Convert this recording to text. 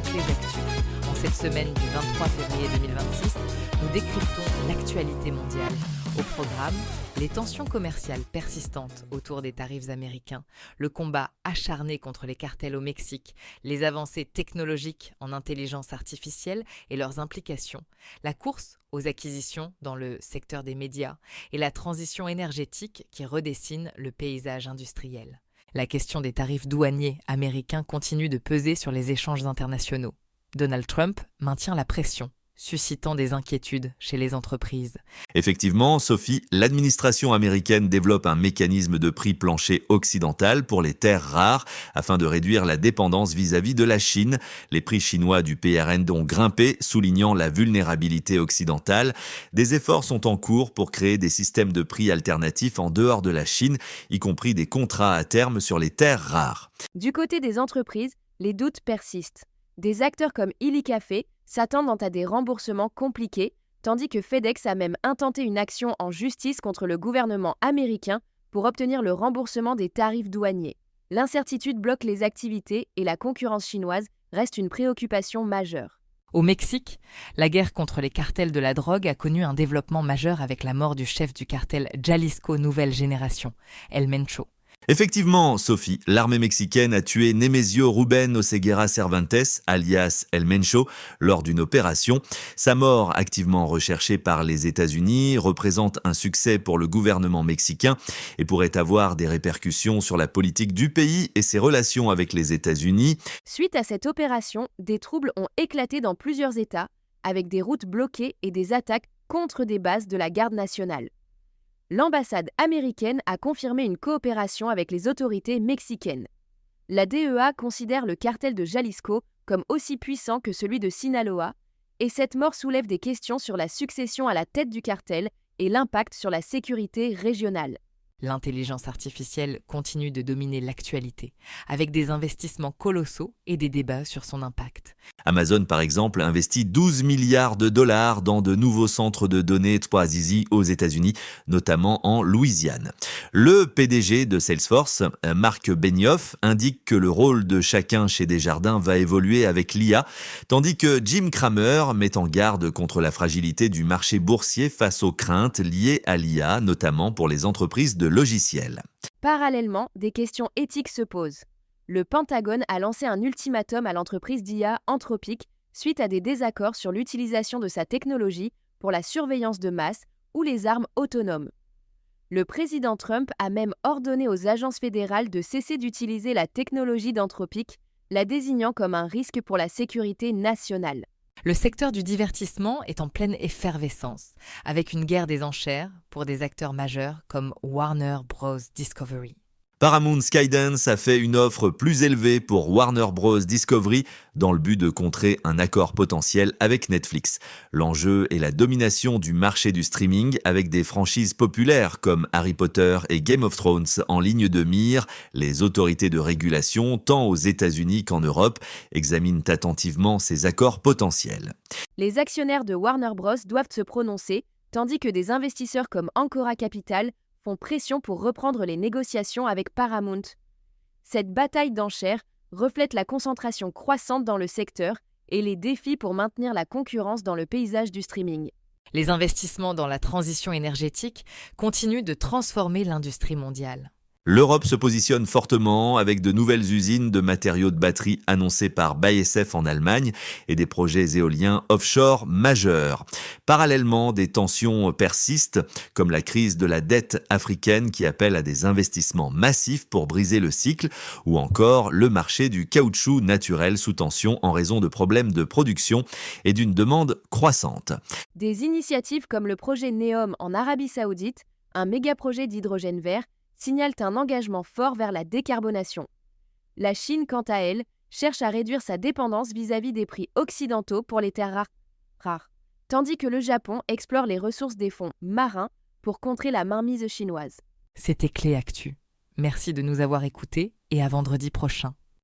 présente les actus. En cette semaine du 23 février 2026, nous décryptons l'actualité mondiale. Au programme, les tensions commerciales persistantes autour des tarifs américains, le combat acharné contre les cartels au Mexique, les avancées technologiques en intelligence artificielle et leurs implications, la course aux acquisitions dans le secteur des médias et la transition énergétique qui redessine le paysage industriel. La question des tarifs douaniers américains continue de peser sur les échanges internationaux. Donald Trump maintient la pression, suscitant des inquiétudes chez les entreprises. Effectivement, Sophie, l'administration américaine développe un mécanisme de prix plancher occidental pour les terres rares afin de réduire la dépendance vis-à-vis de la Chine. Les prix chinois du PRN ont grimpé, soulignant la vulnérabilité occidentale. Des efforts sont en cours pour créer des systèmes de prix alternatifs en dehors de la Chine, y compris des contrats à terme sur les terres rares. Du côté des entreprises, les doutes persistent. Des acteurs comme Illy Café s'attendent à des remboursements compliqués, tandis que FedEx a même intenté une action en justice contre le gouvernement américain pour obtenir le remboursement des tarifs douaniers. L'incertitude bloque les activités et la concurrence chinoise reste une préoccupation majeure. Au Mexique, la guerre contre les cartels de la drogue a connu un développement majeur avec la mort du chef du cartel Jalisco Nouvelle Génération, El Mencho. Effectivement, Sophie, l'armée mexicaine a tué Nemesio Rubén Oseguera Cervantes, alias El Mencho, lors d'une opération. Sa mort, activement recherchée par les États-Unis, représente un succès pour le gouvernement mexicain et pourrait avoir des répercussions sur la politique du pays et ses relations avec les États-Unis. Suite à cette opération, des troubles ont éclaté dans plusieurs États, avec des routes bloquées et des attaques contre des bases de la garde nationale. L'ambassade américaine a confirmé une coopération avec les autorités mexicaines. La DEA considère le cartel de Jalisco comme aussi puissant que celui de Sinaloa, et cette mort soulève des questions sur la succession à la tête du cartel et l'impact sur la sécurité régionale. L'intelligence artificielle continue de dominer l'actualité, avec des investissements colossaux et des débats sur son impact. Amazon, par exemple, investit 12 milliards de dollars dans de nouveaux centres de données 3Easy aux États-Unis, notamment en Louisiane. Le PDG de Salesforce, Marc Benioff, indique que le rôle de chacun chez Desjardins va évoluer avec l'IA, tandis que Jim Cramer met en garde contre la fragilité du marché boursier face aux craintes liées à l'IA, notamment pour les entreprises de logiciels. Parallèlement, des questions éthiques se posent. Le Pentagone a lancé un ultimatum à l'entreprise d'IA Anthropic suite à des désaccords sur l'utilisation de sa technologie pour la surveillance de masse ou les armes autonomes. Le président Trump a même ordonné aux agences fédérales de cesser d'utiliser la technologie d'Anthropic, la désignant comme un risque pour la sécurité nationale. Le secteur du divertissement est en pleine effervescence, avec une guerre des enchères pour des acteurs majeurs comme Warner Bros. Discovery. Paramount Skydance a fait une offre plus élevée pour Warner Bros. Discovery dans le but de contrer un accord potentiel avec Netflix. L'enjeu est la domination du marché du streaming avec des franchises populaires comme Harry Potter et Game of Thrones en ligne de mire. Les autorités de régulation, tant aux États-Unis qu'en Europe, examinent attentivement ces accords potentiels. Les actionnaires de Warner Bros. Doivent se prononcer, tandis que des investisseurs comme Ancora Capital font pression pour reprendre les négociations avec Paramount. Cette bataille d'enchères reflète la concentration croissante dans le secteur et les défis pour maintenir la concurrence dans le paysage du streaming. Les investissements dans la transition énergétique continuent de transformer l'industrie mondiale. L'Europe se positionne fortement avec de nouvelles usines de matériaux de batterie annoncées par BASF en Allemagne et des projets éoliens offshore majeurs. Parallèlement, des tensions persistent, comme la crise de la dette africaine qui appelle à des investissements massifs pour briser le cycle, ou encore le marché du caoutchouc naturel sous tension en raison de problèmes de production et d'une demande croissante. Des initiatives comme le projet NEOM en Arabie Saoudite, un méga-projet d'hydrogène vert, signalent un engagement fort vers la décarbonation. La Chine, quant à elle, cherche à réduire sa dépendance vis-à-vis des prix occidentaux pour les terres rares, tandis que le Japon explore les ressources des fonds marins pour contrer la mainmise chinoise. C'était Clé Actu. Merci de nous avoir écoutés et à vendredi prochain.